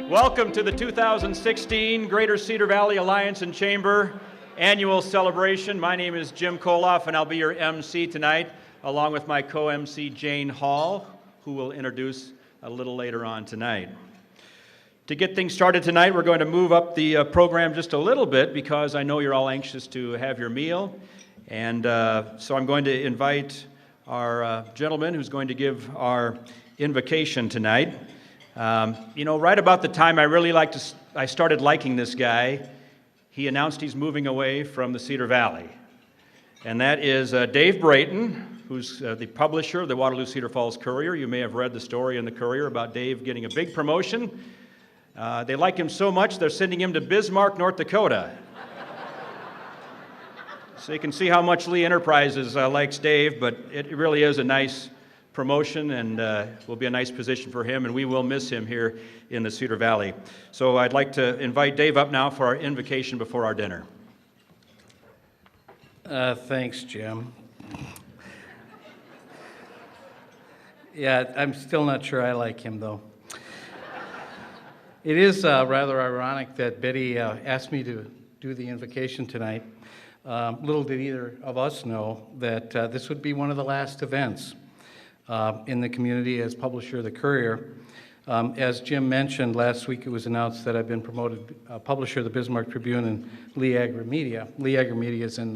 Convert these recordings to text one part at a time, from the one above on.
Welcome to the 2016 Greater Cedar Valley Alliance and Chamber Annual Celebration. My name is Jim Koloff, and I'll be your MC tonight, along with my co-MC Jane Hall, who will introduce a little later on tonight. To get things started tonight, we're going to move up the program just a little bit because I know you're all anxious to have your meal. And so I'm going to invite our gentleman who's going to give our invocation tonight. Right about the time I started liking this guy, he announced he's moving away from the Cedar Valley. And that is Dave Brayton, who's the publisher of the Waterloo Cedar Falls Courier. You may have read the story in the Courier about Dave getting a big promotion. They like him so much, they're sending him to Bismarck, North Dakota. So you can see how much Lee Enterprises likes Dave, but it really is a nice promotion and will be a nice position for him, and we will miss him here in the Cedar Valley. So I'd like to invite Dave up now for our invocation before our dinner. Thanks, Jim. Yeah, I'm still not sure I like him, though. It is rather ironic that Betty asked me to do the invocation tonight. Little did either of us know that this would be one of the last events in the community as publisher of the Courier. As Jim mentioned, last week it was announced that I've been promoted publisher of the Bismarck Tribune and Lee Agri-Media. Lee Agri-Media is in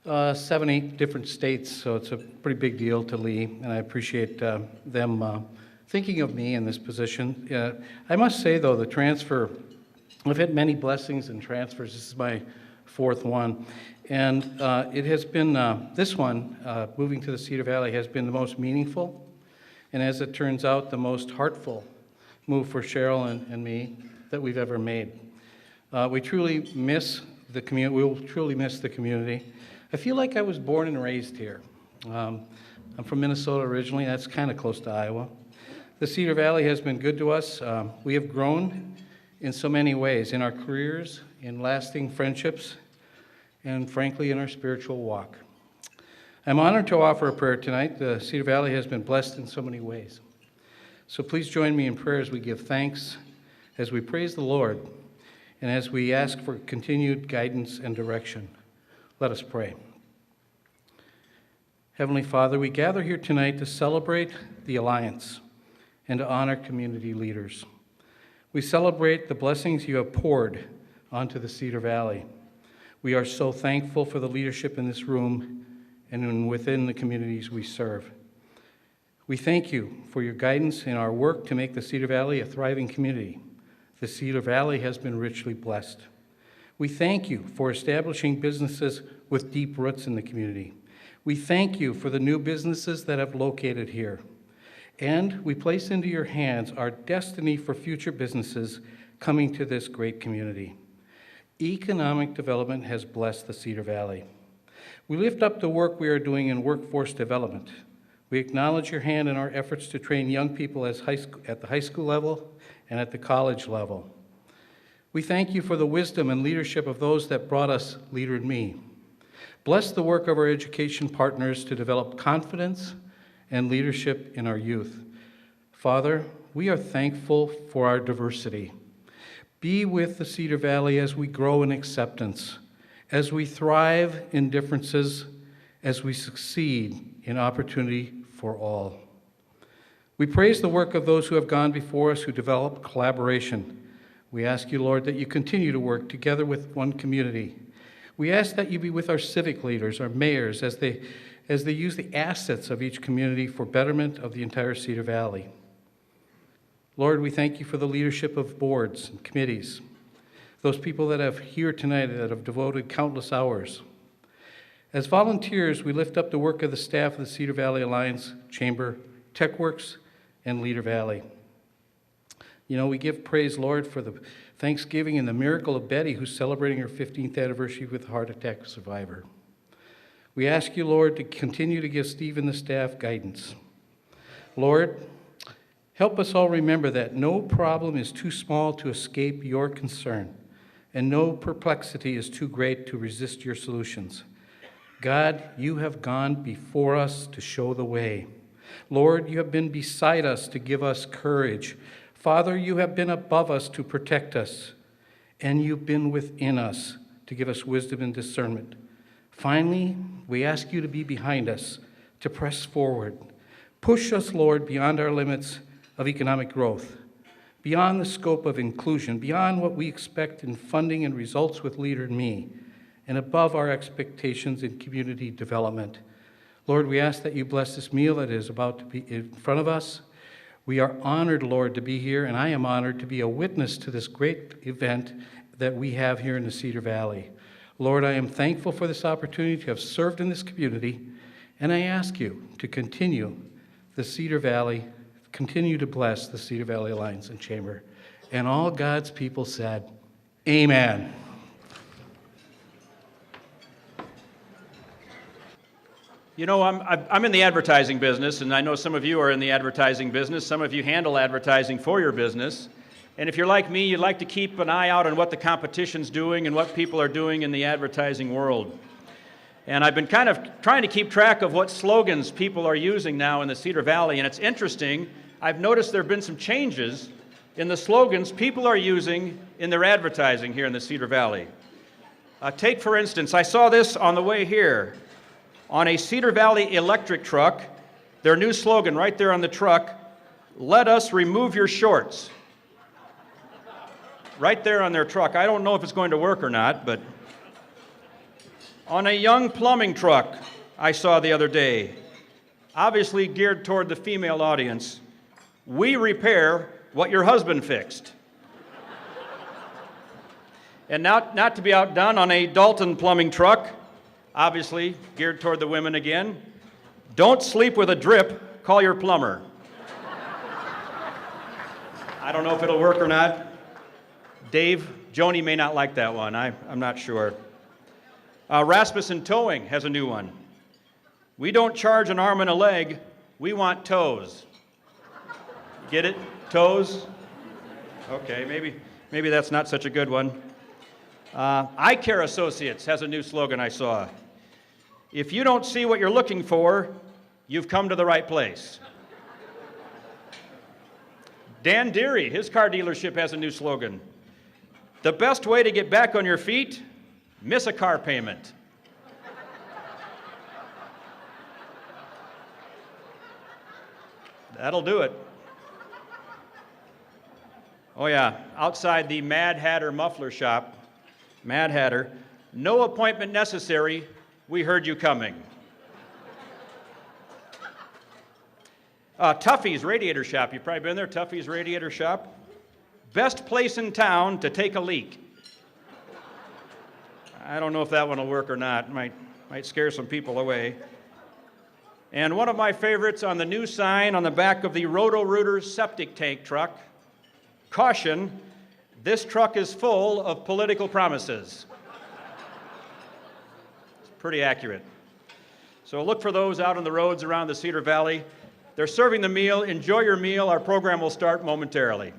7-8 different states, so it's a pretty big deal to Lee, and I appreciate them thinking of me in this position. I must say, though, the transfer, I've had many blessings and transfers. This is my fourth one. And it has been, this one, moving to the Cedar Valley, has been the most meaningful, and as it turns out, the most heartful move for Cheryl and me that we've ever made. We truly miss the community. We will truly miss the community. I feel like I was born and raised here. I'm from Minnesota originally. That's kind of close to Iowa. The Cedar Valley has been good to us. We have grown in so many ways, in our careers, in lasting friendships, and frankly, in our spiritual walk. I'm honored to offer a prayer tonight. The Cedar Valley has been blessed in so many ways. So please join me in prayer as we give thanks, as we praise the Lord, and as we ask for continued guidance and direction. Let us pray. Heavenly Father, we gather here tonight to celebrate the Alliance and to honor community leaders. We celebrate the blessings you have poured onto the Cedar Valley. We are so thankful for the leadership in this room and within the communities we serve. We thank you for your guidance in our work to make the Cedar Valley a thriving community. The Cedar Valley has been richly blessed. We thank you for establishing businesses with deep roots in the community. We thank you for the new businesses that have located here. And we place into your hands our destiny for future businesses coming to this great community. Economic development has blessed the Cedar Valley. We lift up the work we are doing in workforce development. We acknowledge your hand in our efforts to train young people at the high school level and at the college level. We thank you for the wisdom and leadership of those that brought us Leader in Me. Bless the work of our education partners to develop confidence and leadership in our youth. Father, we are thankful for our diversity. Be with the Cedar Valley as we grow in acceptance, as we thrive in differences, as we succeed in opportunity for all. We praise the work of those who have gone before us who develop collaboration. We ask you, Lord, that you continue to work together with one community. We ask that you be with our civic leaders, our mayors, as they use the assets of each community for betterment of the entire Cedar Valley. Lord, we thank you for the leadership of boards and committees, those people that have here tonight that have devoted countless hours. As volunteers, we lift up the work of the staff of the Cedar Valley Alliance, Chamber, TechWorks, and Leader Valley. We give praise, Lord, for the Thanksgiving and the miracle of Betty, who's celebrating her 15th anniversary with a heart attack survivor. We ask you, Lord, to continue to give Steve and the staff guidance. Lord, help us all remember that no problem is too small to escape your concern, and no perplexity is too great to resist your solutions. God, you have gone before us to show the way. Lord, you have been beside us to give us courage. Father, you have been above us to protect us, and you've been within us to give us wisdom and discernment. Finally, we ask you to be behind us, to press forward. Push us, Lord, beyond our limits of economic growth, beyond the scope of inclusion, beyond what we expect in funding and results with Leader and Me, and above our expectations in community development. Lord, we ask that you bless this meal that is about to be in front of us. We are honored, Lord, to be here, and I am honored to be a witness to this great event that we have here in the Cedar Valley. Lord, I am thankful for this opportunity to have served in this community, and I ask you to continue to bless the Cedar Valley Alliance and Chamber. And all God's people said, amen. You know, I'm in the advertising business, and I know some of you are in the advertising business. Some of you handle advertising for your business. And if you're like me, you'd like to keep an eye out on what the competition's doing and what people are doing in the advertising world. And I've been kind of trying to keep track of what slogans people are using now in the Cedar Valley. And it's interesting, I've noticed there have been some changes in the slogans people are using in their advertising here in the Cedar Valley. Take, for instance, I saw this on the way here. On a Cedar Valley electric truck, their new slogan right there on the truck, "Let us remove your shorts." Right there on their truck. I don't know if it's going to work or not, but on a young plumbing truck I saw the other day, obviously geared toward the female audience, "We repair what your husband fixed." And not to be outdone, on a Dalton plumbing truck, obviously geared toward the women again, "Don't sleep with a drip, call your plumber." I don't know if it'll work or not. Dave, Joni may not like that one. I'm not sure. Rasmussen Towing has a new one. "We don't charge an arm and a leg, we want toes." Get it? Toes? Okay, maybe that's not such a good one. Eye Care Associates has a new slogan I saw. "If you don't see what you're looking for, you've come to the right place." Dan Deary, his car dealership has a new slogan. "The best way to get back on your feet, miss a car payment." That'll do it. Oh yeah, outside the Mad Hatter muffler shop, Mad Hatter, "No appointment necessary, we heard you coming." Tuffy's Radiator Shop, you've probably been there, Tuffy's Radiator Shop. "Best place in town to take a leak." I don't know if that one will work or not. It might scare some people away. And one of my favorites on the new sign on the back of the Roto-Rooter septic tank truck, "Caution, this truck is full of political promises." It's pretty accurate. So look for those out on the roads around the Cedar Valley. They're serving the meal. Enjoy your meal. Our program will start momentarily.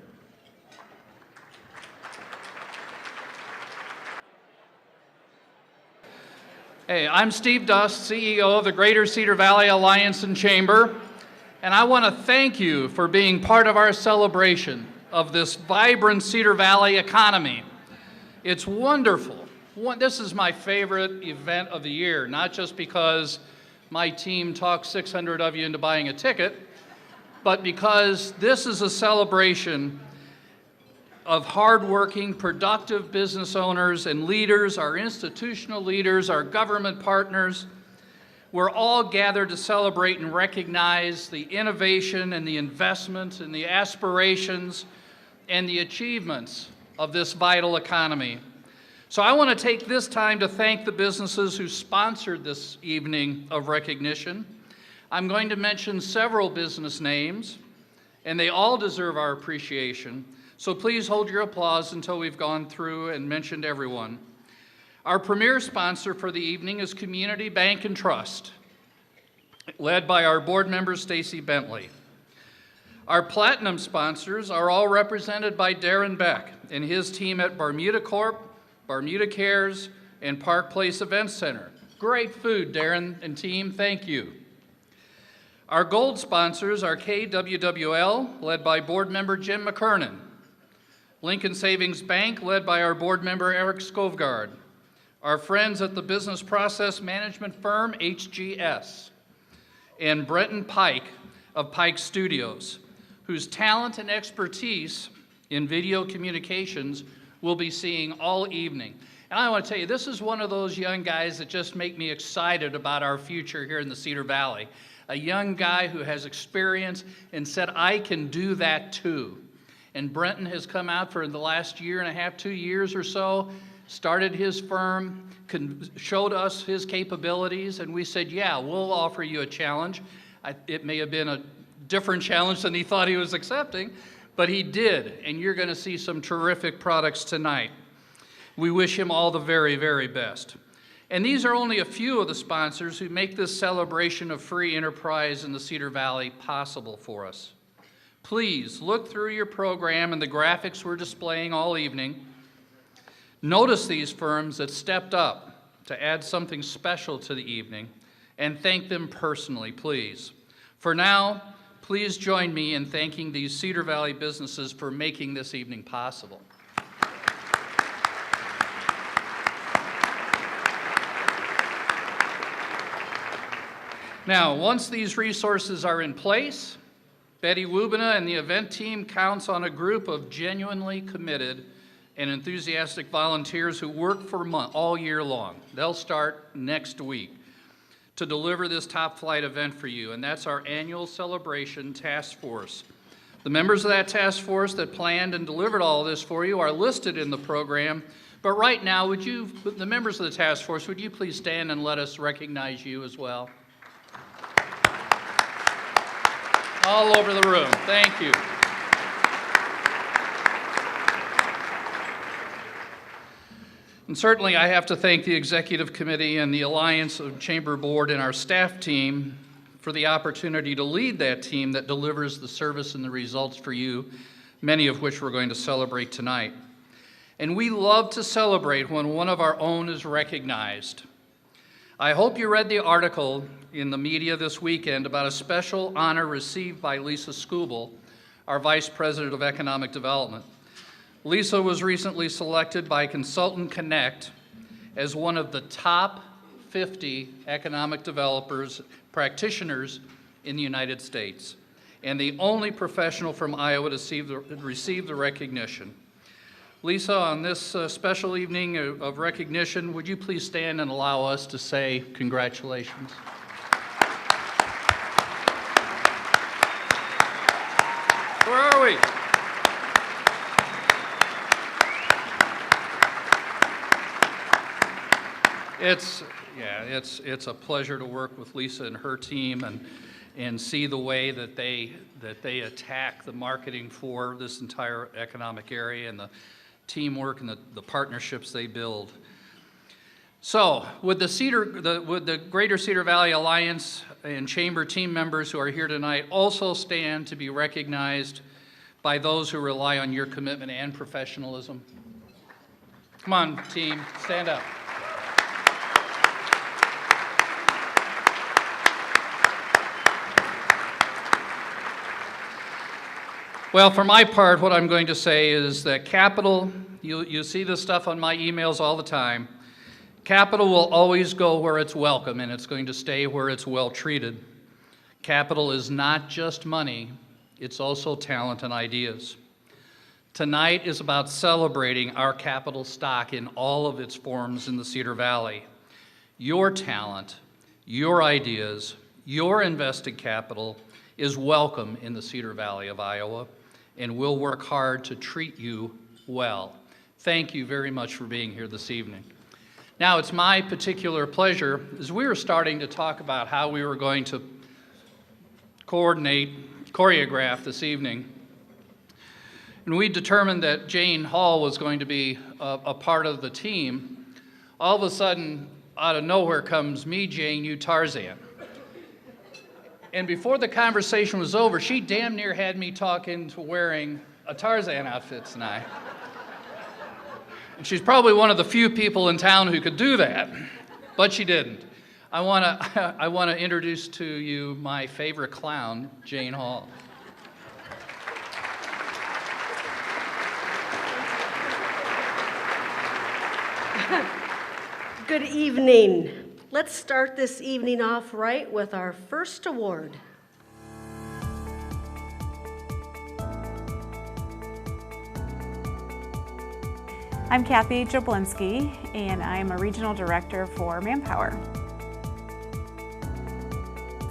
Hey, I'm Steve Dust, CEO of the Greater Cedar Valley Alliance and Chamber, and I want to thank you for being part of our celebration of this vibrant Cedar Valley economy. It's wonderful. This is my favorite event of the year, not just because my team talked 600 of you into buying a ticket, but because this is a celebration of hardworking, productive business owners and leaders, our institutional leaders, our government partners. We're all gathered to celebrate and recognize the innovation and the investment and the aspirations and the achievements of this vital economy. So I want to take this time to thank the businesses who sponsored this evening of recognition. I'm going to mention several business names, and they all deserve our appreciation. So please hold your applause until we've gone through and mentioned everyone. Our premier sponsor for the evening is Community Bank and Trust, led by our board member, Stacy Bentley. Our platinum sponsors are all represented by Darren Beck and his team at Bermuda Corp, Bermuda Cares, and Park Place Event Center. Great food, Darren and team, thank you. Our gold sponsors are KWWL, led by board member Jim McKernan. Lincoln Savings Bank, led by our board member Eric Skovgaard. Our friends at the business process management firm HGS. And Brenton Pike of Pike Studios, whose talent and expertise in video communications we'll be seeing all evening. And I want to tell you, this is one of those young guys that just make me excited about our future here in the Cedar Valley. A young guy who has experience and said, I can do that too. And Brenton has come out for the last year and a half, 2 years or so, started his firm, showed us his capabilities, and we said, yeah, we'll offer you a challenge. It may have been a different challenge than he thought he was accepting, but he did, and you're going to see some terrific products tonight. We wish him all the very, very best. And these are only a few of the sponsors who make this celebration of free enterprise in the Cedar Valley possible for us. Please look through your program and the graphics we're displaying all evening. Notice these firms that stepped up to add something special to the evening, and thank them personally, please. For now, please join me in thanking these Cedar Valley businesses for making this evening possible. Now, once these resources are in place, Betty Wubina and the event team counts on a group of genuinely committed and enthusiastic volunteers who work for all year long. They'll start next week to deliver this top flight event for you, and that's our annual celebration task force. The members of that task force that planned and delivered all of this for you are listed in the program, but right now, the members of the task force, would you please stand and let us recognize you as well? All over the room, thank you. And certainly I have to thank the Executive Committee and the Alliance of Chamber Board and our staff team for the opportunity to lead that team that delivers the service and the results for you, many of which we're going to celebrate tonight. And we love to celebrate when one of our own is recognized. I hope you read the article in the media this weekend about a special honor received by Lisa Skubal, our Vice President of Economic Development. Lisa was recently selected by Consultant Connect as one of the top 50 economic developers, practitioners in the United States, and the only professional from Iowa to receive the recognition. Lisa, on this special evening of recognition, would you please stand and allow us to say congratulations? Where are we? It's a pleasure to work with Lisa and her team and see the way that they attack the marketing for this entire economic area and the teamwork and the partnerships they build. So, would the Greater Cedar Valley Alliance and Chamber team members who are here tonight also stand to be recognized by those who rely on your commitment and professionalism? Come on, team, stand up. Well, for my part, what I'm going to say is that capital, you see this stuff on my emails all the time, capital will always go where it's welcome, and it's going to stay where it's well treated. Capital is not just money, it's also talent and ideas. Tonight is about celebrating our capital stock in all of its forms in the Cedar Valley. Your talent, your ideas, your invested capital is welcome in the Cedar Valley of Iowa, and we'll work hard to treat you well. Thank you very much for being here this evening. Now, it's my particular pleasure, as we were starting to talk about how we were going to choreograph this evening, and we determined that Jane Hall was going to be a part of the team. All of a sudden, out of nowhere comes me, Jane, you Tarzan. And before the conversation was over, she damn near had me talk into wearing a Tarzan outfit tonight. And she's probably one of the few people in town who could do that, but she didn't. I want to introduce to you my favorite clown, Jane Hall. Good evening. Let's start this evening off right with our first award. I'm Caffeine Chaplinsky, and I'm a regional director for Manpower.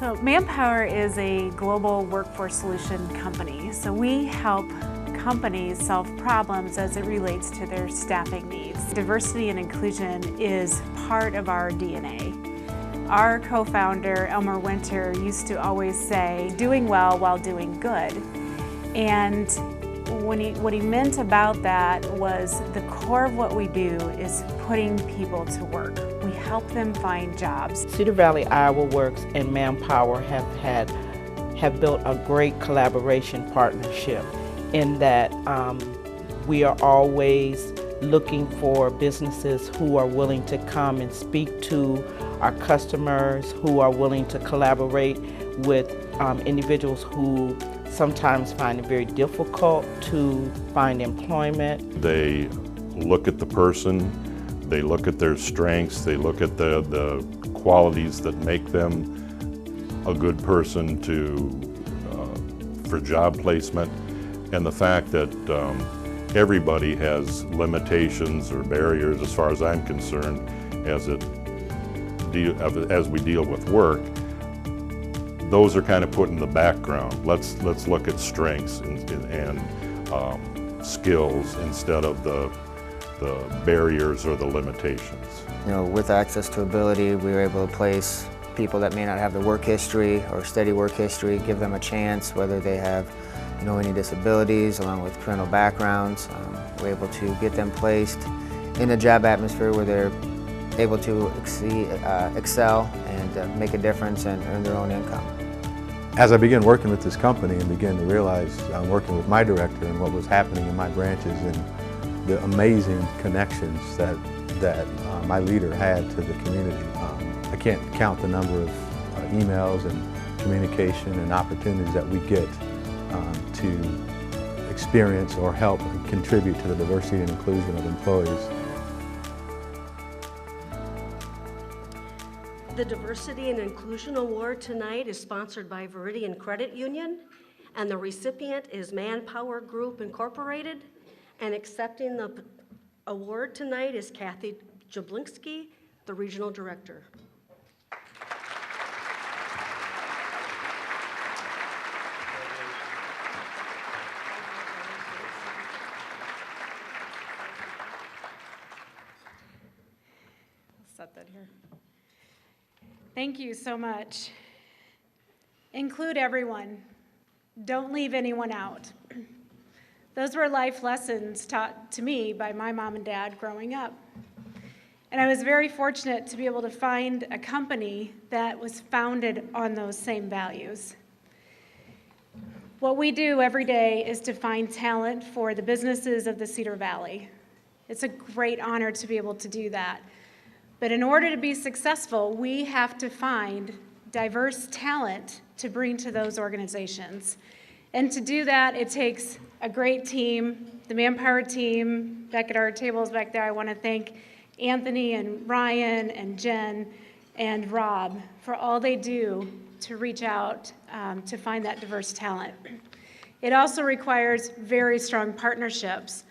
So Manpower is a global workforce solution company. So we help companies solve problems as it relates to their staffing needs. Diversity and inclusion is part of our DNA. Our co-founder, Elmer Winter, used to always say, doing well while doing good. And what he meant about that was the core of what we do is putting people to work. We help them find jobs. Cedar Valley Iowa Works and Manpower have built a great collaboration partnership in that we are always looking for businesses who are willing to come and speak to our customers, who are willing to collaborate with individuals who sometimes find it very difficult to find employment. They look at the person, they look at their strengths, they look at the qualities that make them a good person for job placement, and the fact that everybody has limitations or barriers, as far as I'm concerned, as we deal with work. Those are kind of put in the background. Let's look at strengths and skills instead of the barriers or the limitations. You know, with access to ability, we were able to place people that may not have the work history or steady work history, give them a chance, whether they have any disabilities, along with criminal backgrounds. We're able to get them placed in a job atmosphere where they're able to excel and make a difference and earn their own income. As I began working with this company and began to realize I'm working with my director and what was happening in my branches and the amazing connections that my leader had to the community. I can't count the number of emails and communication and opportunities that we get to experience or help and contribute to the diversity and inclusion of employees. The Diversity and Inclusion Award tonight is sponsored by Veridian Credit Union, and the recipient is Manpower Group Incorporated, and accepting the award tonight is Caffeine Chaplinsky, the regional director. Set that here. Thank you so much. Include everyone. Don't leave anyone out. Those were life lessons taught to me by my mom and dad growing up. And I was very fortunate to be able to find a company that was founded on those same values. What we do every day is to find talent for the businesses of the Cedar Valley. It's a great honor to be able to do that. But in order to be successful, we have to find diverse talent to bring to those organizations. And to do that, it takes a great team, the Manpower team. Back at our tables back there, I want to thank Anthony and Ryan and Jen and Rob for all they do to reach out to find that diverse talent. It also requires very strong partnerships.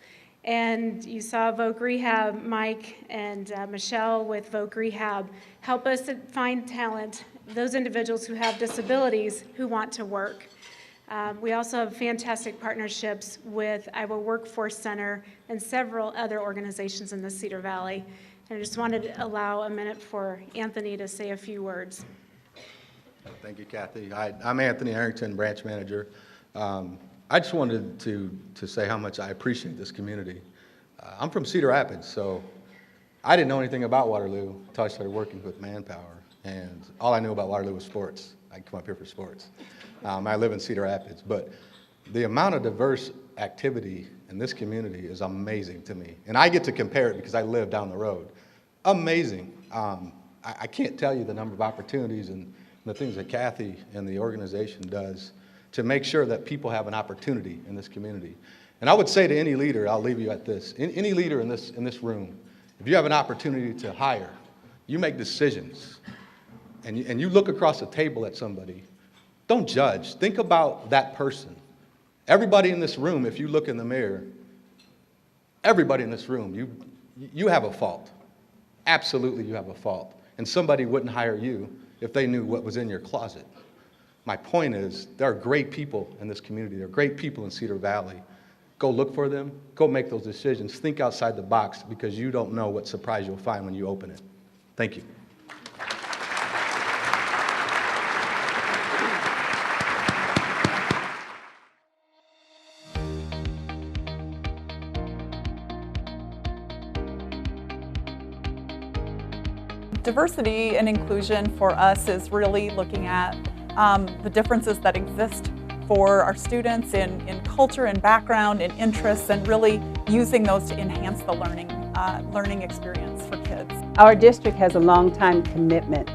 And you saw Voc Rehab, Mike and Michelle with Voc Rehab help us to find talent, those individuals who have disabilities who want to work. We also have fantastic partnerships with Iowa Workforce Center and several other organizations in the Cedar Valley. And I just wanted to allow a minute for Anthony to say a few words. Thank you, Kathy. I'm Anthony Harrington, branch manager. I just wanted to say how much I appreciate this community. I'm from Cedar Rapids, so I didn't know anything about Waterloo until I started working with Manpower. And all I knew about Waterloo was sports. I come up here for sports. I live in Cedar Rapids, but the amount of diverse activity in this community is amazing to me. And I get to compare it because I live down the road. Amazing. I can't tell you the number of opportunities and the things that Kathy and the organization does to make sure that people have an opportunity in this community. And I would say to any leader, I'll leave you at this, any leader in this room, if you have an opportunity to hire, you make decisions, and you look across the table at somebody, don't judge. Think about that person. Everybody in this room, if you look in the mirror, everybody in this room, you have a fault. Absolutely, you have a fault. And somebody wouldn't hire you if they knew what was in your closet. My point is, there are great people in this community. There are great people in Cedar Valley. Go look for them. Go make those decisions. Think outside the box, because you don't know what surprise you'll find when you open it. Thank you. Diversity and inclusion for us is really looking at the differences that exist for our students in culture and background and interests, and really using those to enhance the learning experience for kids. Our district has a long-time commitment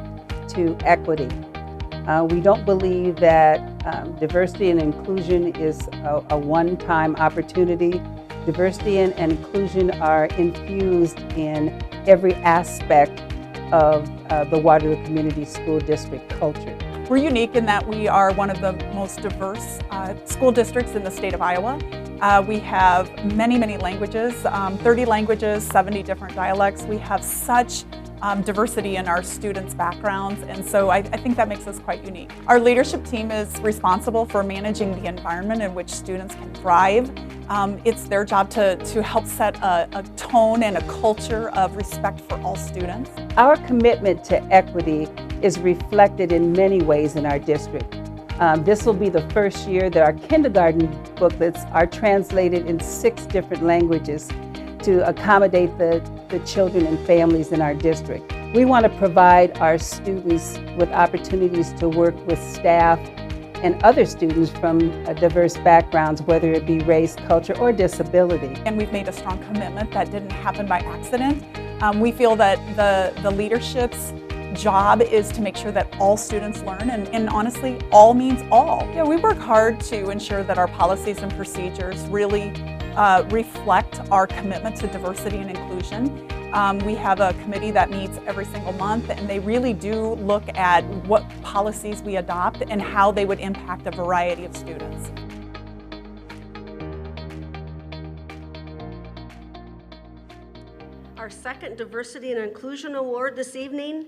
to equity. We don't believe that diversity and inclusion is a one-time opportunity. Diversity and inclusion are infused in every aspect of the Waterloo Community School District culture. We're unique in that we are one of the most diverse school districts in the state of Iowa. We have many, many languages, 30 languages, 70 different dialects. We have such diversity in our students' backgrounds, and so I think that makes us quite unique. Our leadership team is responsible for managing the environment in which students can thrive. It's their job to help set a tone and a culture of respect for all students. Our commitment to equity is reflected in many ways in our district. This will be the first year that our kindergarten booklets are translated in 6 different languages to accommodate the children and families in our district. We want to provide our students with opportunities to work with staff and other students from diverse backgrounds, whether it be race, culture, or disability. And we've made a strong commitment that didn't happen by accident. We feel that the leadership's job is to make sure that all students learn, and honestly, all means all. Yeah, we work hard to ensure that our policies and procedures really reflect our commitment to diversity and inclusion. We have a committee that meets every single month, and they really do look at what policies we adopt and how they would impact a variety of students. Our second Diversity and Inclusion Award this evening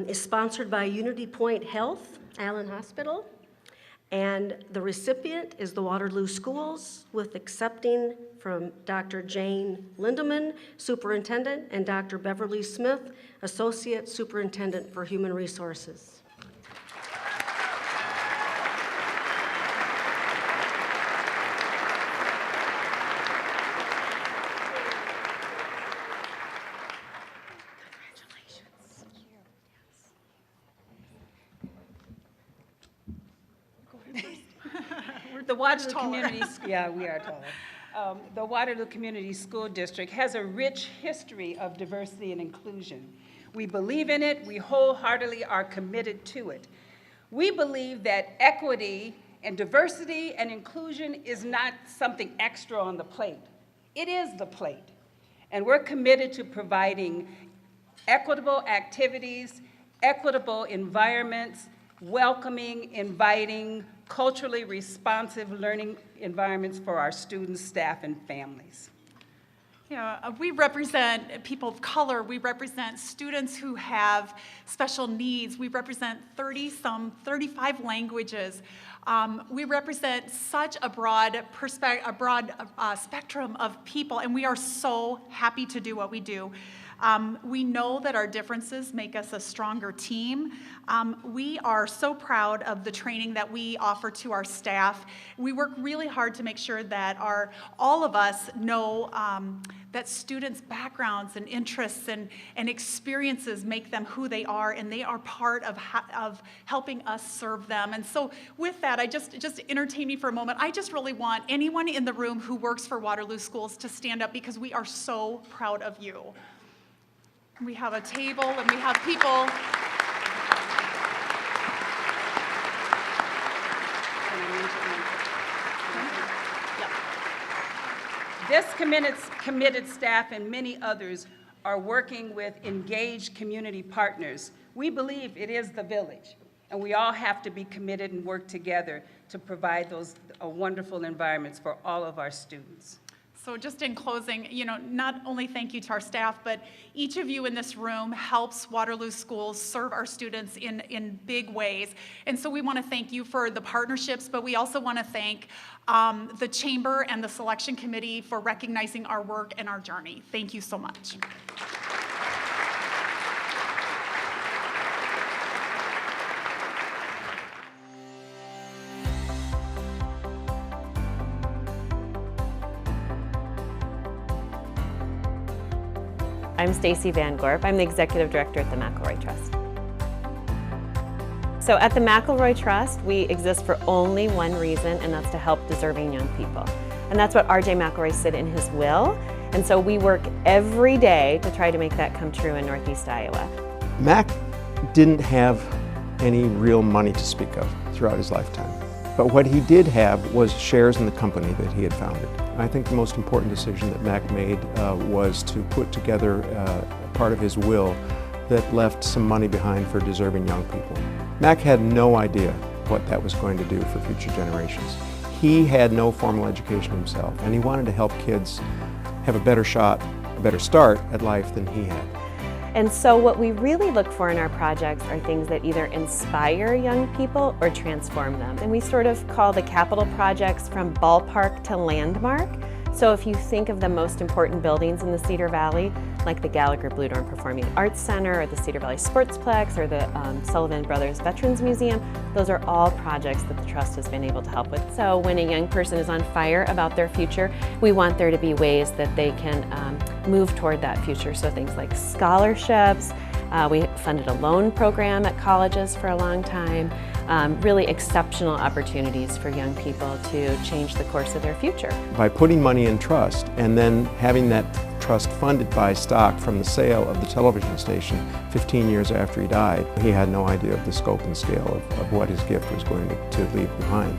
is sponsored by Unity Point Health, Allen Hospital. And the recipient is the Waterloo Schools, with accepting from Dr. Jane Lindeman, Superintendent, and Dr. Beverly Smith, Associate Superintendent for Human Resources. The Waterloo Community, yeah, we are taller. The Waterloo Community School District has a rich history of diversity and inclusion. We believe in it. We wholeheartedly are committed to it. We believe that equity and diversity and inclusion is not something extra on the plate. It is the plate. And we're committed to providing equitable activities, equitable environments, welcoming, inviting, culturally responsive learning environments for our students, staff, and families. Yeah, we represent people of color. We represent students who have special needs. We represent 35 languages. We represent such a broad spectrum of people, and we are so happy to do what we do. We know that our differences make us a stronger team. We are so proud of the training that we offer to our staff. We work really hard to make sure that all of us know that students' backgrounds and interests and experiences make them who they are, and they are part of helping us serve them. And so with that, just entertain me for a moment. I just really want anyone in the room who works for Waterloo Schools to stand up, because we are so proud of you. We have a table and we have people. This committed staff and many others are working with engaged community partners. We believe it is the village, and we all have to be committed and work together to provide those wonderful environments for all of our students. So just in closing, not only thank you to our staff, but each of you in this room helps Waterloo Schools serve our students in big ways. And so we want to thank you for the partnerships, but we also want to thank the Chamber and the Selection Committee for recognizing our work and our journey. Thank you so much. I'm Stacy Van Gorp. I'm the Executive Director at the McElroy Trust. So at the McElroy Trust, we exist for only one reason, and that's to help deserving young people. And that's what R.J. McElroy said in his will. And so we work every day to try to make that come true in Northeast Iowa. Mac didn't have any real money to speak of throughout his lifetime. But what he did have was shares in the company that he had founded. I think the most important decision that Mac made was to put together part of his will that left some money behind for deserving young people. Mac had no idea what that was going to do for future generations. He had no formal education himself, and he wanted to help kids have a better shot, a better start at life than he had. And so what we really look for in our projects are things that either inspire young people or transform them. And we sort of call the capital projects from ballpark to landmark. So if you think of the most important buildings in the Cedar Valley, like the Gallagher Bluedorn Performing Arts Center or the Cedar Valley Sportsplex or the Sullivan Brothers Veterans Museum, those are all projects that the Trust has been able to help with. So when a young person is on fire about their future, we want there to be ways that they can move toward that future. So things like scholarships, we funded a loan program at colleges for a long time, really exceptional opportunities for young people to change the course of their future. By putting money in trust and then having that trust funded by stock from the sale of the television station 15 years after he died, he had no idea of the scope and scale of what his gift was going to leave behind.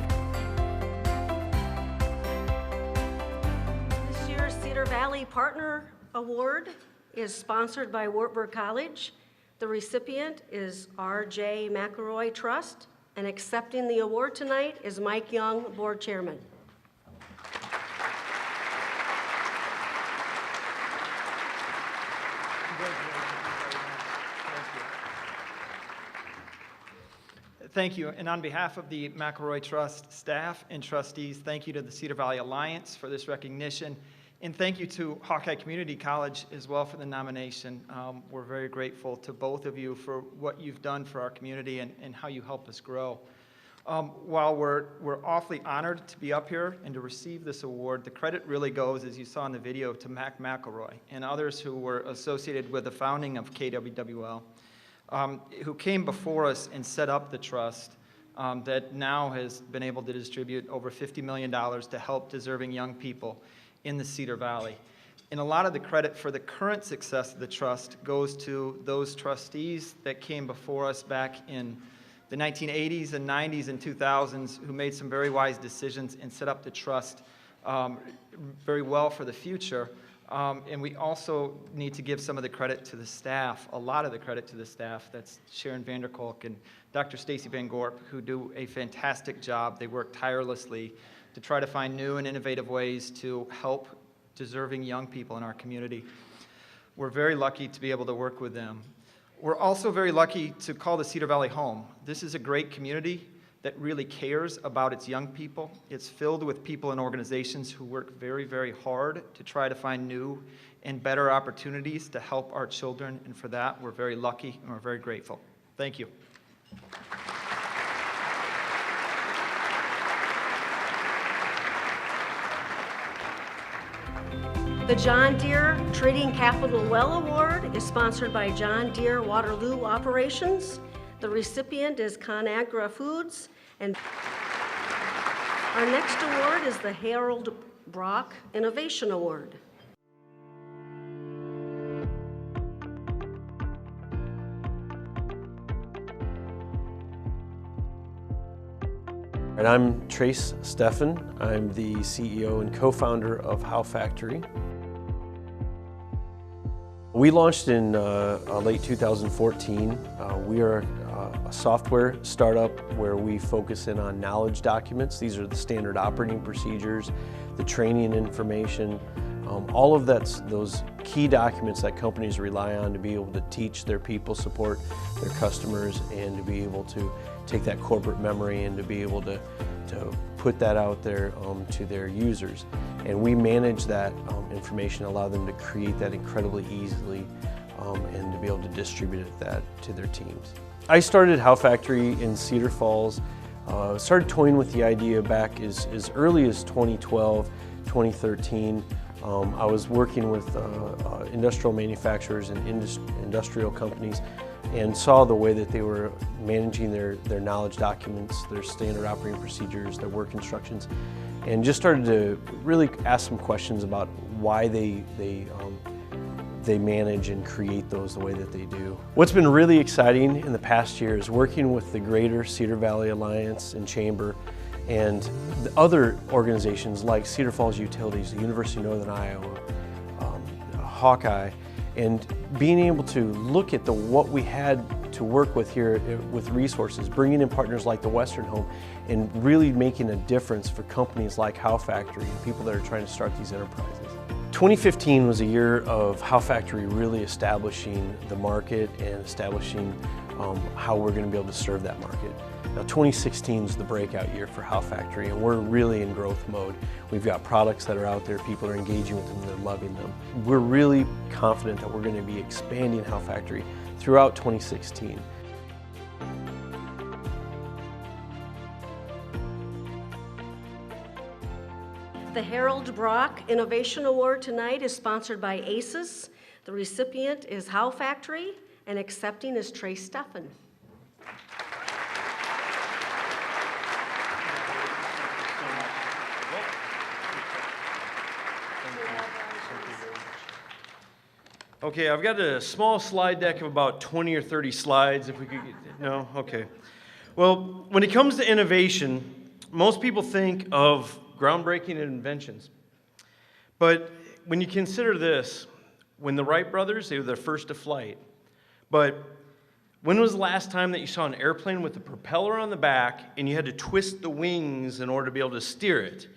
This year's Cedar Valley Partner Award is sponsored by Wartburg College. The recipient is R.J. McElroy Trust, and accepting the award tonight is Mike Young, Board Chairman. Thank you. And on behalf of the McElroy Trust staff and trustees, thank you to the Cedar Valley Alliance for this recognition. And thank you to Hawkeye Community College as well for the nomination. We're very grateful to both of you for what you've done for our community and how you help us grow. While we're awfully honored to be up here and to receive this award, the credit really goes, as you saw in the video, to Mac McElroy and others who were associated with the founding of KWWL, who came before us and set up the trust that now has been able to distribute over $50 million to help deserving young people in the Cedar Valley. And a lot of the credit for the current success of the trust goes to those trustees that came before us back in the 1980s and 90s and 2000s who made some very wise decisions and set up the trust very well for the future. And we also need to give some of the credit to the staff, a lot of the credit to the staff. That's Sharon Vanderkolk and Dr. Stacy Van Gorp, who do a fantastic job. They work tirelessly to try to find new and innovative ways to help deserving young people in our community. We're very lucky to be able to work with them. We're also very lucky to call the Cedar Valley home. This is a great community that really cares about its young people. It's filled with people and organizations who work very, very hard to try to find new and better opportunities to help our children, and for that, we're very lucky and we're very grateful. Thank you. The John Deere Trading Capital Well Award is sponsored by John Deere Waterloo Operations. The recipient is ConAgra Foods, and our next award is the Harold Brock Innovation Award. And I'm Trace Steffen. I'm the CEO and co-founder of How Factory. We launched in late 2014. We are a software startup where we focus in on knowledge documents. These are the standard operating procedures, the training information, all of those key documents that companies rely on to be able to teach their people, support their customers, and to be able to take that corporate memory and to be able to put that out there to their users. And we manage that information, allow them to create that incredibly easily and to be able to distribute that to their teams. I started How Factory in Cedar Falls, started toying with the idea back as early as 2012, 2013. I was working with industrial manufacturers and industrial companies and saw the way that they were managing their knowledge documents, their standard operating procedures, their work instructions, and just started to really ask some questions about why they manage and create those the way that they do. What's been really exciting in the past year is working with the Greater Cedar Valley Alliance and Chamber and the other organizations like Cedar Falls Utilities, the University of Northern Iowa, Hawkeye, and being able to look at what we had to work with here with resources, bringing in partners like the Western Home, and really making a difference for companies like How Factory and people that are trying to start these enterprises. 2015 was a year of How Factory really establishing the market and establishing how we're going to be able to serve that market. Now 2016 is the breakout year for How Factory, and we're really in growth mode. We've got products that are out there, people are engaging with them, they're loving them. We're really confident that we're going to be expanding How Factory throughout 2016. The Harold Brock Innovation Award tonight is sponsored by ACES. The recipient is How Factory, and accepting is Trace Steffen. Okay, I've got a small slide deck of about 20 or 30 slides, if we could get, no? Okay. Well, when it comes to innovation, most people think of groundbreaking inventions. But when you consider this, when the Wright brothers, they were the first to flight. But when was the last time that you saw an airplane with a propeller on the back and you had to twist the wings in order to be able to steer it?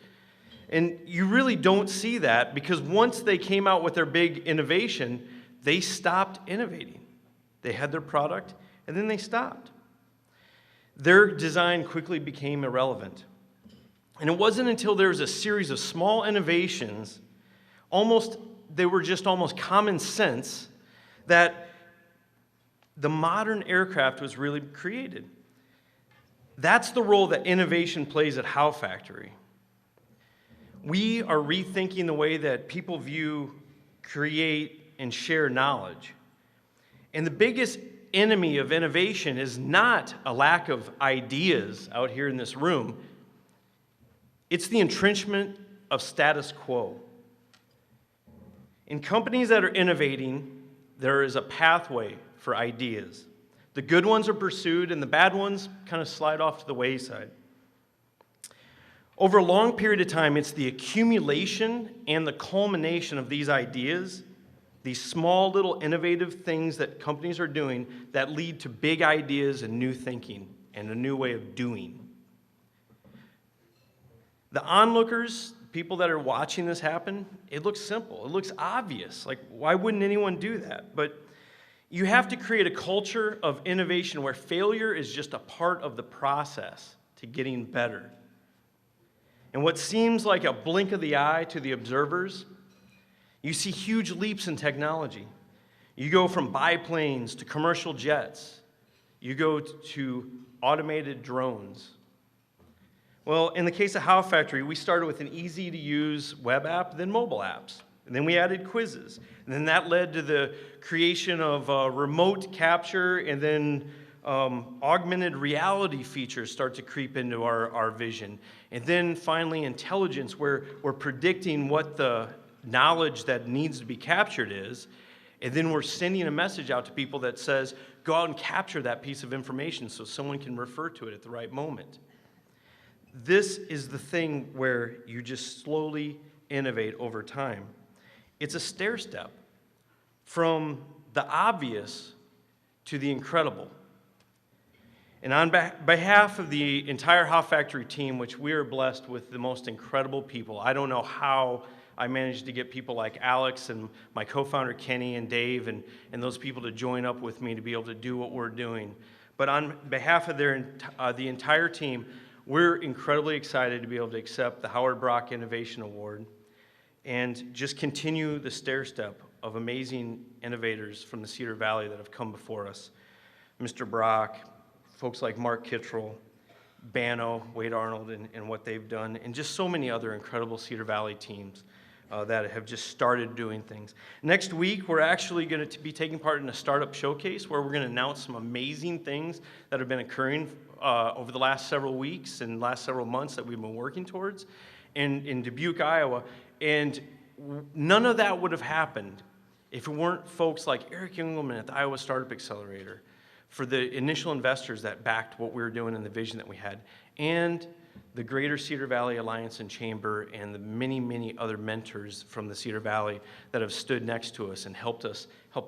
And you really don't see that because once they came out with their big innovation, they stopped innovating. They had their product and then they stopped. Their design quickly became irrelevant. And it wasn't until there was a series of small innovations, they were just almost common sense, that the modern aircraft was really created. That's the role that innovation plays at How Factory. We are rethinking the way that people view, create, and share knowledge. And the biggest enemy of innovation is not a lack of ideas out here in this room. It's the entrenchment of status quo. In companies that are innovating, there is a pathway for ideas. The good ones are pursued, and the bad ones kind of slide off to the wayside. Over a long period of time, it's the accumulation and the culmination of these ideas, these small little innovative things that companies are doing that lead to big ideas and new thinking and a new way of doing. The onlookers, people that are watching this happen, it looks simple. It looks obvious. Like, why wouldn't anyone do that? But you have to create a culture of innovation where failure is just a part of the process to getting better. And what seems like a blink of the eye to the observers, you see huge leaps in technology. You go from biplanes to commercial jets. You go to automated drones. Well, in the case of How Factory, we started with an easy-to-use web app, then mobile apps. And then we added quizzes. And then that led to the creation of remote capture, and then augmented reality features start to creep into our vision. And then finally intelligence, where we're predicting what the knowledge that needs to be captured is, and then we're sending a message out to people that says, go out and capture that piece of information so someone can refer to it at the right moment. this is the thing where you just slowly innovate over time. It's a stair step from the obvious to the incredible. And on behalf of the entire Hoff Factory team, which we are blessed with the most incredible people, I don't know how I managed to get people like Alex and my co-founder Kenny and Dave and those people to join up with me to be able to do what we're doing. But on behalf of the entire team, we're incredibly excited to be able to accept the Howard Brock Innovation Award and just continue the stair step of amazing innovators from the Cedar Valley that have come before us. Mr. Brock, folks like Mark Kittrell, Bano, Wade Arnold, and what they've done, and just so many other incredible Cedar Valley teams that have just started doing things. Next week, we're actually going to be taking part in a startup showcase where we're going to announce some amazing things that have been occurring over the last several weeks and last several months that we've been working towards in Dubuque, Iowa. And none of that would have happened if it weren't folks like Eric Engelman at the Iowa Startup Accelerator, for the initial investors that backed what we were doing and the vision that we had, and the Greater Cedar Valley Alliance and Chamber and the many, many other mentors from the Cedar Valley that have stood next to us and helped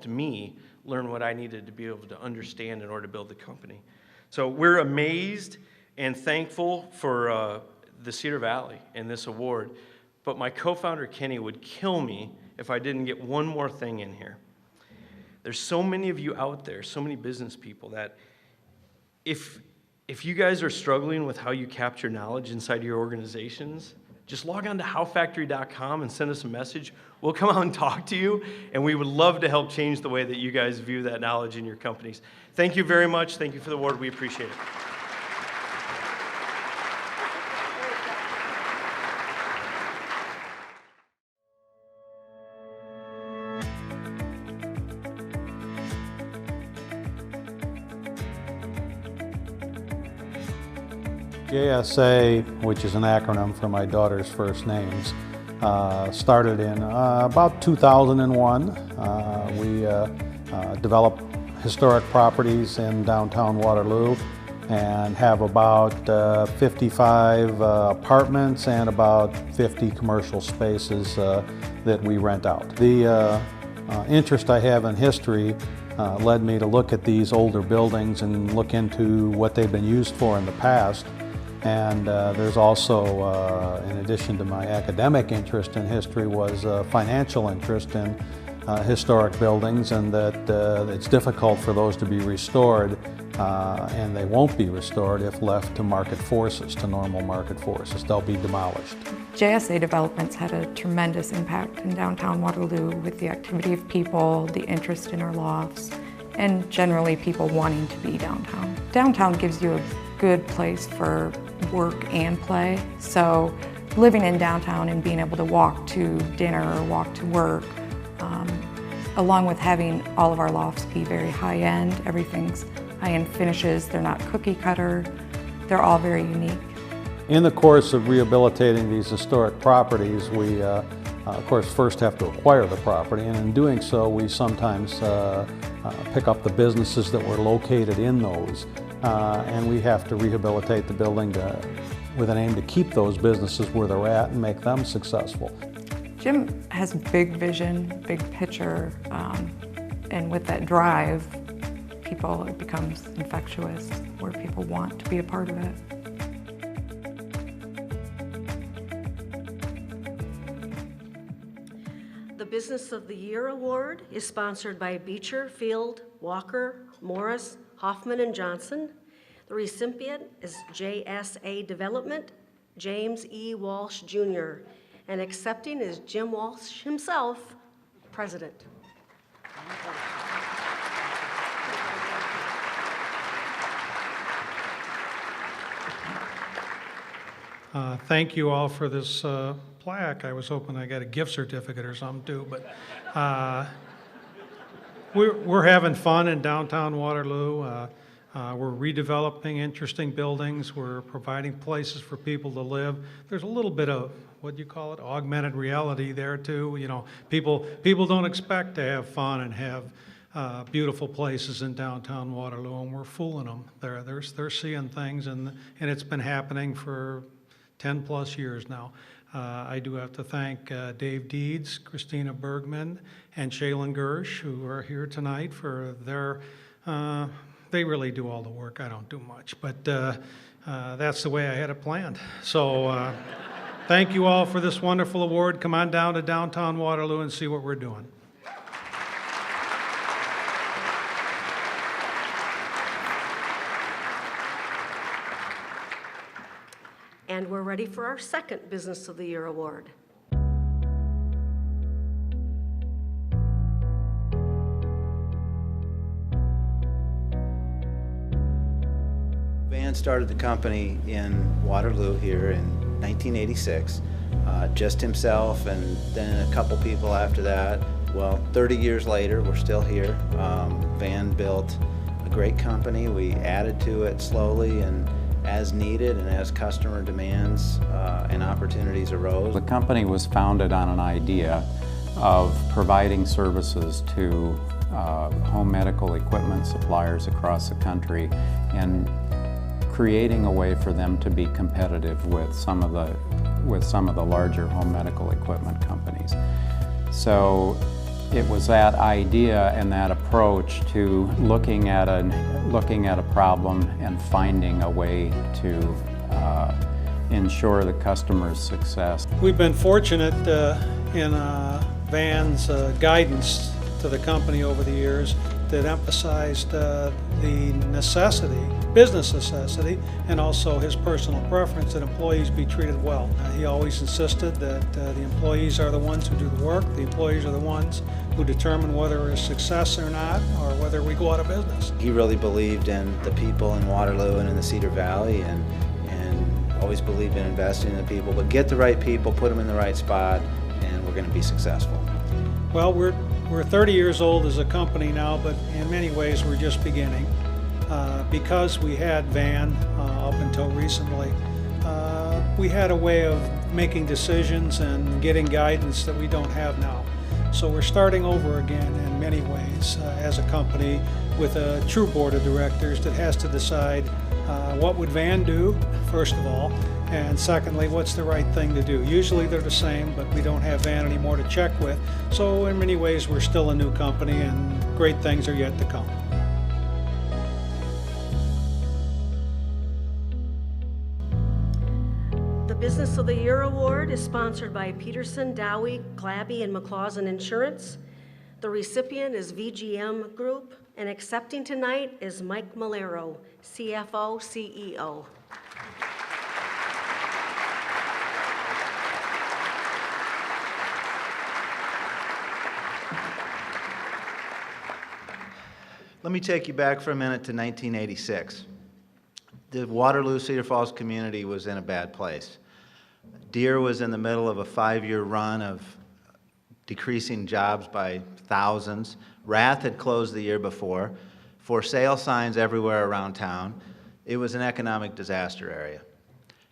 me learn what I needed to be able to understand in order to build the company. So we're amazed and thankful for the Cedar Valley and this award, but my co-founder Kenny would kill me if I didn't get one more thing in here. There's so many of you out there, so many business people, that if you guys are struggling with how you capture knowledge inside your organizations, just log on to howfactory.com and send us a message. We'll come out and talk to you, and we would love to help change the way that you guys view that knowledge in your companies. Thank you very much. Thank you for the award. We appreciate it. JSA, which is an acronym for my daughter's first names, started in about 2001. We develop historic properties in downtown Waterloo and have about 55 apartments and about 50 commercial spaces that we rent out. The interest I have in history led me to look at these older buildings and look into what they've been used for in the past. And there's also, in addition to my academic interest in history, was a financial interest in historic buildings, and that it's difficult for those to be restored, and they won't be restored if left to market forces, to normal market forces. They'll be demolished. JSA developments had a tremendous impact in downtown Waterloo with the activity of people, the interest in our lofts, and generally people wanting to be downtown. Downtown gives you a good place for work and play, so living in downtown and being able to walk to dinner or walk to work, along with having all of our lofts be very high-end, everything's high-end finishes, they're not cookie cutter, they're all very unique. In the course of rehabilitating these historic properties, we of course first have to acquire the property, and in doing so we sometimes pick up the businesses that were located in those. And we have to rehabilitate the building with an aim to keep those businesses where they're at and make them successful. Jim has big vision, big picture, and with that drive, it becomes infectious, where people want to be a part of it. The Business of the Year Award is sponsored by Beecher, Field, Walker, Morris, Hoffman and Johnson. The recipient is JSA Development, James E. Walsh Jr., and accepting is Jim Walsh himself, President. Thank you all for this plaque. I was hoping I got a gift certificate or something too, but we're having fun in downtown Waterloo. We're redeveloping interesting buildings. We're providing places for people to live. There's a little bit of, what do you call it, augmented reality there too. You know, people don't expect to have fun and have beautiful places in downtown Waterloo, and we're fooling them. They're seeing things, and it's been happening for 10-plus years now. I do have to thank Dave Deeds, Christina Bergman, and Shaylin Gersh, who are here tonight for their, they really do all the work. I don't do much, but that's the way I had it planned. So thank you all for this wonderful award. Come on down to downtown Waterloo and see what we're doing. And we're ready for our second Business of the Year award. Vann started the company in Waterloo here in 1986, just himself and then a couple people after that. Well, 30 years later, we're still here. Vann built a great company. We added to it slowly and as needed and as customer demands and opportunities arose. The company was founded on an idea of providing services to home medical equipment suppliers across the country and creating a way for them to be competitive with some of the larger home medical equipment companies. So it was that idea and that approach to looking at a problem and finding a way to ensure the customer's success. We've been fortunate in Vann's guidance to the company over the years that emphasized the necessity, business necessity, and also his personal preference that employees be treated well. He always insisted that the employees are the ones who do the work. The employees are the ones who determine whether it's success or not, or whether we go out of business. He really believed in the people in Waterloo and in the Cedar Valley and always believed in investing in the people. But get the right people, put them in the right spot, and we're going to be successful. Well, we're 30 years old as a company now, but in many ways we're just beginning. Because we had Vann up until recently, we had a way of making decisions and getting guidance that we don't have now. So we're starting over again in many ways as a company with a true board of directors that has to decide what would Vann do, first of all, and secondly, what's the right thing to do. Usually they're the same, but we don't have Vann anymore to check with. So in many ways we're still a new company and great things are yet to come. The Business of the Year award is sponsored by Peterson, Dowie, Glabby, and McClausen Insurance. The recipient is VGM Group, and accepting tonight is Mike Malero, CFO, CEO. Let me take you back for a minute to 1986. The Waterloo Cedar Falls community was in a bad place. Deere was in the middle of a 5-year run of decreasing jobs by thousands. Rath had closed the year before. For sale signs everywhere around town. It was an economic disaster area.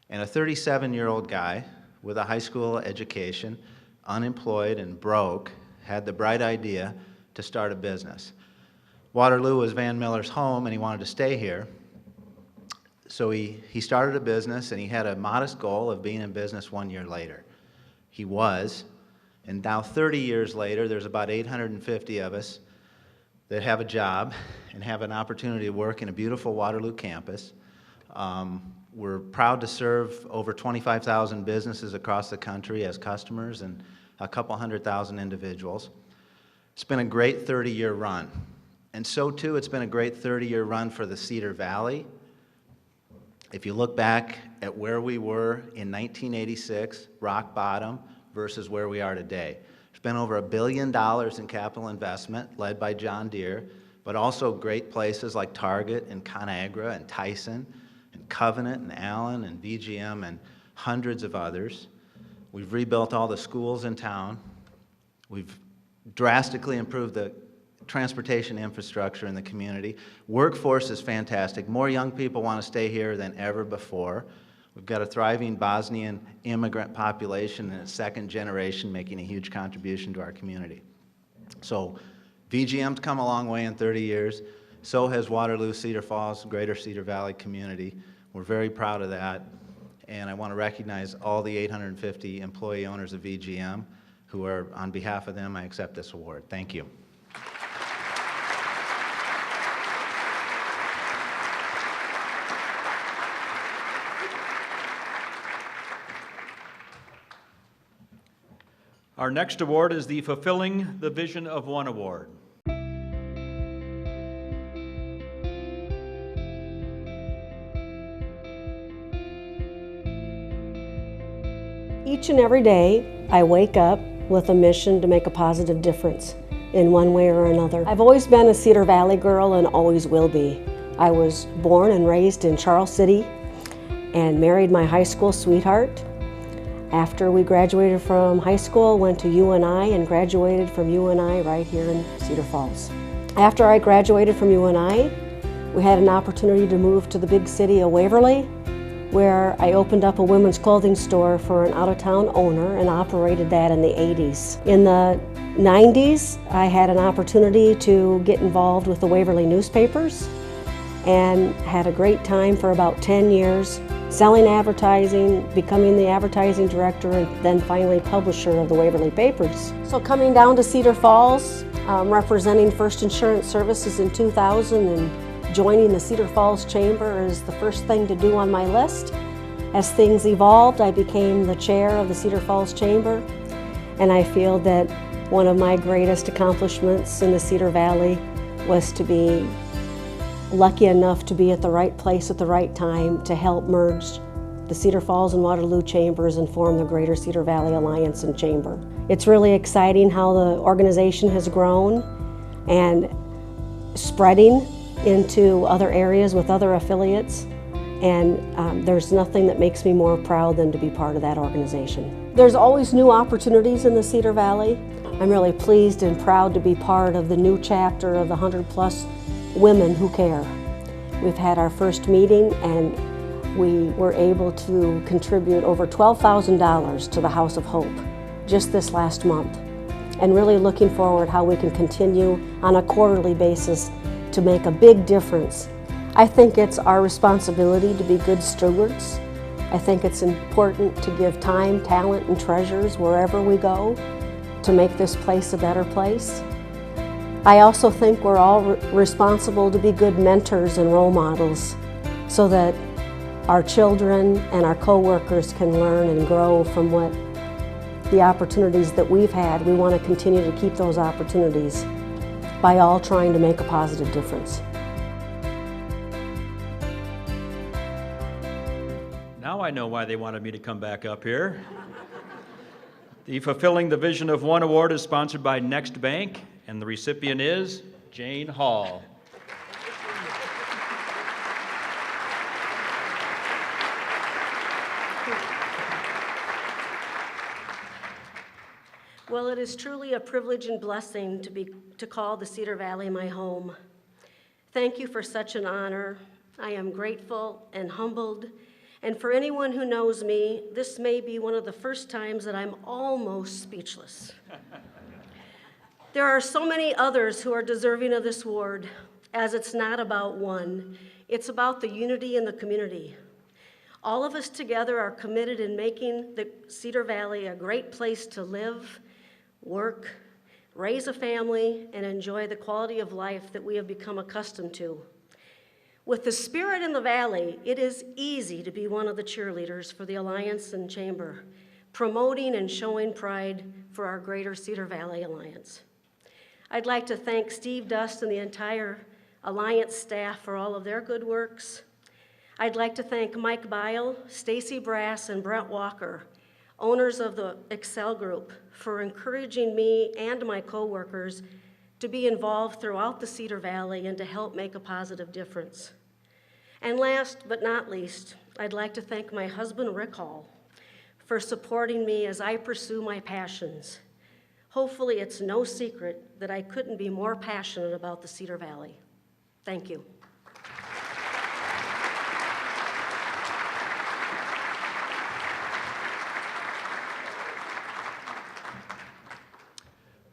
And a 37-year-old guy with a high school education, unemployed and broke, had the bright idea to start a business. Waterloo was Van Miller's home and he wanted to stay here. So he started a business and he had a modest goal of being in business 1 year later. He was, and now 30 years later, there's about 850 of us that have a job and have an opportunity to work in a beautiful Waterloo campus. We're proud to serve over 25,000 businesses across the country as customers and a couple 100,000 individuals. It's been a great 30-year run. And so too, it's been a great 30-year run for the Cedar Valley. If you look back at where we were in 1986, rock bottom, versus where we are today. There's been over $1 billion in capital investment led by John Deere, but also great places like Target and ConAgra and Tyson and Covenant and Allen and VGM and hundreds of others. We've rebuilt all the schools in town. We've drastically improved the transportation infrastructure in the community. Workforce is fantastic. More young people want to stay here than ever before. We've got a thriving Bosnian immigrant population and its second generation making a huge contribution to our community. So VGM's come a long way in 30 years. So has Waterloo, Cedar Falls, Greater Cedar Valley community. We're very proud of that. And I want to recognize all the 850 employee owners of VGM who are, on behalf of them, I accept this award. Thank you. Our next award is the Fulfilling the Vision of One Award. Each and every day, I wake up with a mission to make a positive difference in one way or another. I've always been a Cedar Valley girl and always will be. I was born and raised in Charles City and married my high school sweetheart. After we graduated from high school, went to UNI and graduated from UNI right here in Cedar Falls. After I graduated from UNI, we had an opportunity to move to the big city of Waverly, where I opened up a women's clothing store for an out-of-town owner and operated that in the 80s. In the 90s, I had an opportunity to get involved with the Waverly newspapers and had a great time for about 10 years, selling advertising, becoming the advertising director, and then finally publisher of the Waverly papers. So coming down to Cedar Falls, representing First Insurance Services in 2000 and joining the Cedar Falls Chamber is the first thing to do on my list. As things evolved, I became the chair of the Cedar Falls Chamber, and I feel that one of my greatest accomplishments in the Cedar Valley was to be lucky enough to be at the right place at the right time to help merge the Cedar Falls and Waterloo Chambers and form the Greater Cedar Valley Alliance and Chamber. It's really exciting how the organization has grown and spreading into other areas with other affiliates, and there's nothing that makes me more proud than to be part of that organization. There's always new opportunities in the Cedar Valley. I'm really pleased and proud to be part of the new chapter of the 100+ Women Who Care. We've had our first meeting and we were able to contribute over $12,000 to the House of Hope just this last month, and really looking forward how we can continue on a quarterly basis to make a big difference. I think it's our responsibility to be good stewards. I think it's important to give time, talent, and treasures wherever we go to make this place a better place. I also think we're all responsible to be good mentors and role models so that our children and our co-workers can learn and grow from what the opportunities that we've had. We want to continue to keep those opportunities by all trying to make a positive difference. Now I know why they wanted me to come back up here. The Fulfilling the Vision of One Award is sponsored by Next Bank, and the recipient is Jane Hall. Well, it is truly a privilege and blessing to call the Cedar Valley my home. Thank you for such an honor. I am grateful and humbled. And for anyone who knows me, this may be one of the first times that I'm almost speechless. There are so many others who are deserving of this award, as it's not about one. It's about the unity in the community. All of us together are committed in making the Cedar Valley a great place to live, work, raise a family, and enjoy the quality of life that we have become accustomed to. With the spirit in the valley, it is easy to be one of the cheerleaders for the Alliance and Chamber, promoting and showing pride for our Greater Cedar Valley Alliance. I'd like to thank Steve Dust and the entire Alliance staff for all of their good works. I'd like to thank Mike Bile, Stacy Brass, and Brent Walker, owners of the Excel Group, for encouraging me and my coworkers to be involved throughout the Cedar Valley and to help make a positive difference. And last but not least, I'd like to thank my husband, Rick Hall, for supporting me as I pursue my passions. Hopefully it's no secret that I couldn't be more passionate about the Cedar Valley. Thank you.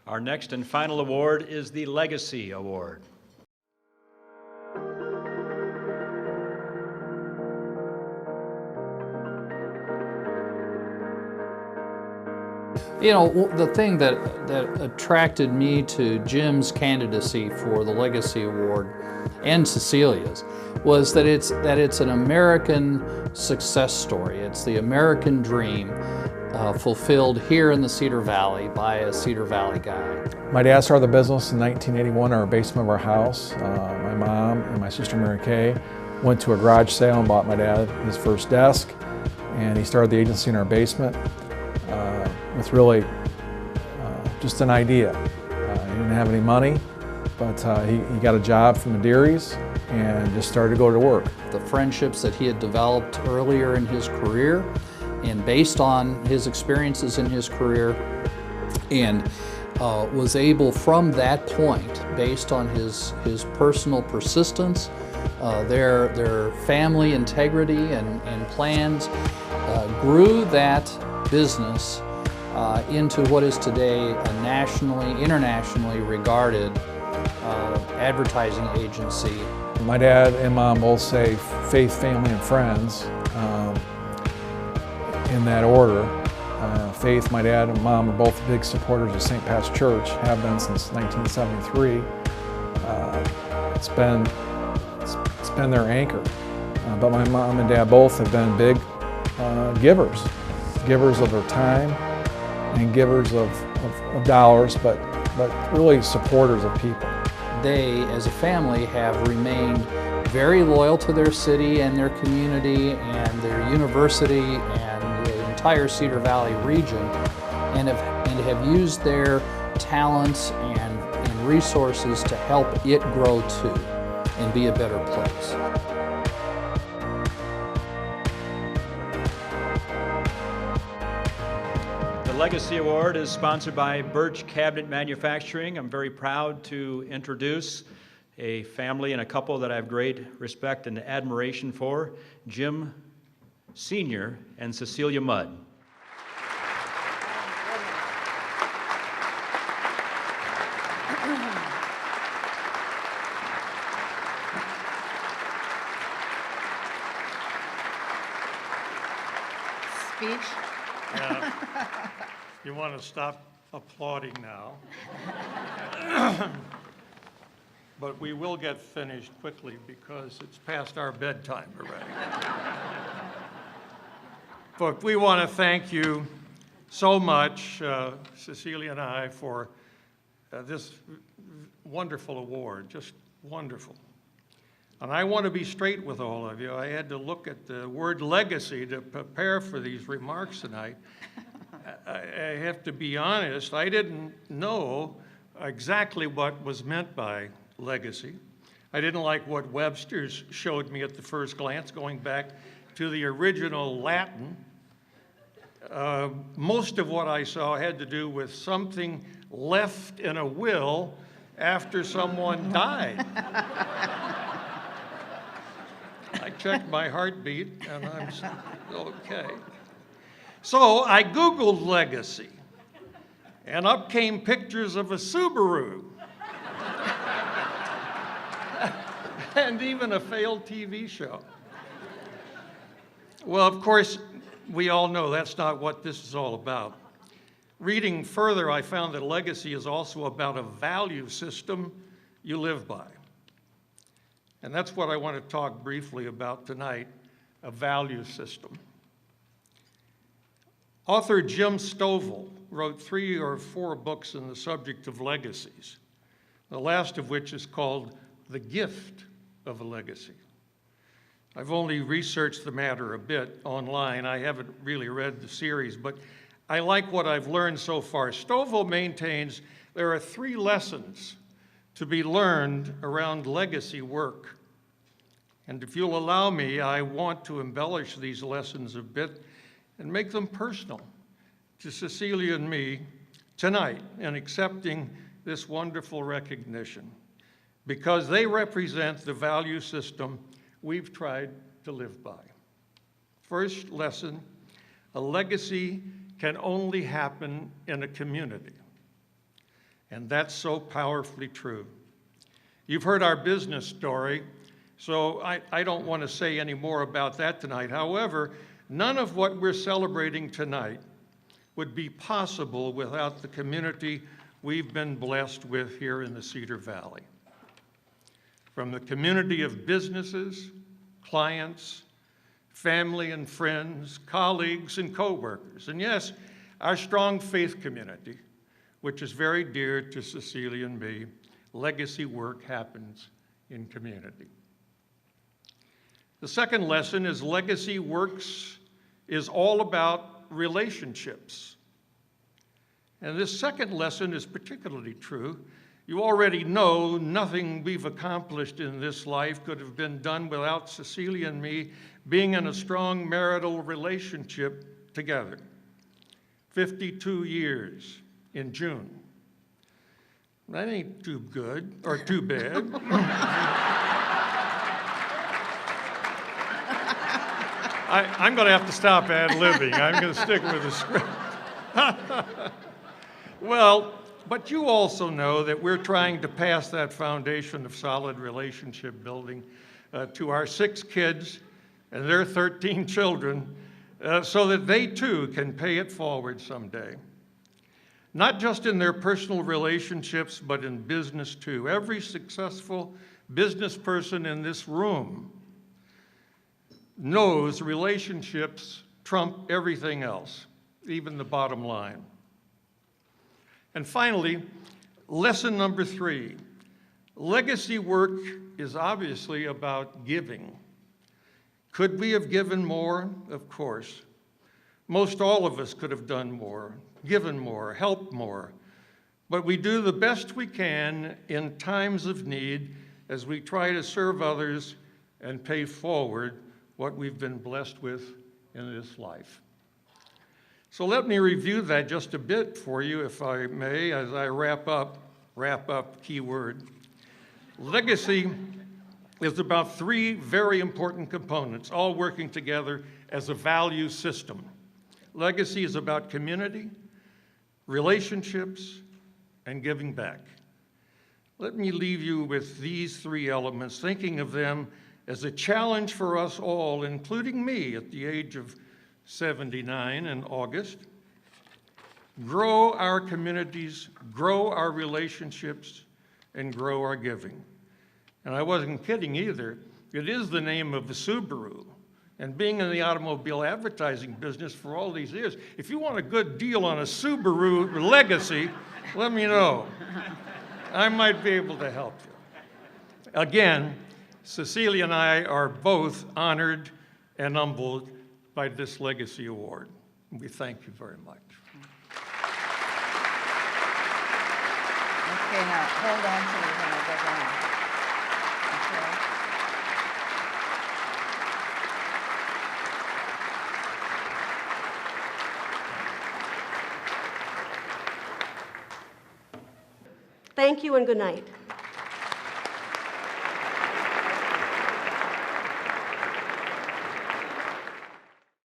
Our next and final award is the Legacy Award. You know, the thing that attracted me to Jim's candidacy for the Legacy Award and Cecilia's was that it's an American success story. It's the American dream fulfilled here in the Cedar Valley by a Cedar Valley guy. My dad started the business in 1981 in our basement of our house. My mom and my sister Mary Kay went to a garage sale and bought my dad his first desk, and he started the agency in our basement with really just an idea. He didn't have any money, but he got a job from the Dearys and just started to go to work. The friendships that he had developed earlier in his career and based on his experiences in his career, and was able from that point, based on his personal persistence, their family integrity and plans, grew that business into what is today a nationally, internationally regarded advertising agency. My dad and mom both say faith, family, and friends in that order. Faith, my dad and mom are both big supporters of St. Pat's Church, have been since 1973. It's been their anchor. But my mom and dad both have been big givers of their time and givers of dollars, but really supporters of people. They, as a family, have remained very loyal to their city and their community and their university and the entire Cedar Valley region, and have used their talents and resources to help it grow too and be a better place. The Legacy Award is sponsored by Birch Cabinet Manufacturing. I'm very proud to introduce a family and a couple that I have great respect and admiration for, Jim Sr. and Cecilia Mudd. Speech? You want to stop applauding now. But we will get finished quickly because it's past our bedtime already. But we want to thank you so much, Cecilia and I, for this wonderful award, just wonderful. And I want to be straight with all of you. I had to look at the word legacy to prepare for these remarks tonight. I have to be honest, I didn't know exactly what was meant by legacy. I didn't like what Webster's showed me at the first glance, going back to the original Latin. Most of what I saw had to do with something left in a will after someone died. I checked my heartbeat and I'm okay. So I Googled legacy, and up came pictures of a Subaru. And even a failed TV show. Well, of course, we all know that's not what this is all about. Reading further, I found that legacy is also about a value system you live by. And that's what I want to talk briefly about tonight, a value system. Author Jim Stovall wrote 3 or 4 books on the subject of legacies, the last of which is called The Gift of a Legacy. I've only researched the matter a bit online. I haven't really read the series, but I like what I've learned so far. Stovall maintains there are 3 lessons to be learned around legacy work. And if you'll allow me, I want to embellish these lessons a bit and make them personal to Cecilia and me tonight in accepting this wonderful recognition, because they represent the value system we've tried to live by. First lesson, a legacy can only happen in a community. And that's so powerfully true. You've heard our business story, so I don't want to say any more about that tonight. However, none of what we're celebrating tonight would be possible without the community we've been blessed with here in the Cedar Valley. From the community of businesses, clients, family and friends, colleagues and coworkers, and yes, our strong faith community, which is very dear to Cecilia and me. Legacy work happens in community. The second lesson is legacy works is all about relationships. And this second lesson is particularly true. You already know nothing we've accomplished in this life could have been done without Cecilia and me being in a strong marital relationship together. 52 years in June. That ain't too good or too bad. I'm going to have to stop ad-libbing. I'm going to stick with the script. Well, but you also know that we're trying to pass that foundation of solid relationship building to our 6 kids and their 13 children so that they too can pay it forward someday. Not just in their personal relationships, but in business too. Every successful business person in this room knows relationships trump everything else, even the bottom line. And finally, lesson number 3. Legacy work is obviously about giving. Could we have given more? Of course. Most all of us could have done more, given more, helped more. But we do the best we can in times of need as we try to serve others and pay forward what we've been blessed with in this life. So let me review that just a bit for you, if I may, as I wrap up, key word. Legacy is about 3 very important components, all working together as a value system. Legacy is about community, relationships, and giving back. Let me leave you with these 3 elements, thinking of them as a challenge for us all, including me at the age of 79 in August. Grow our communities, grow our relationships, and grow our giving. And I wasn't kidding either. It is the name of the Subaru. And being in the automobile advertising business for all these years, if you want a good deal on a Subaru Legacy, let me know. I might be able to help you. Again, Cecilia and I are both honored and humbled by this Legacy Award. We thank you very much. Okay, now hold on to it when I go down. Thank you and good night.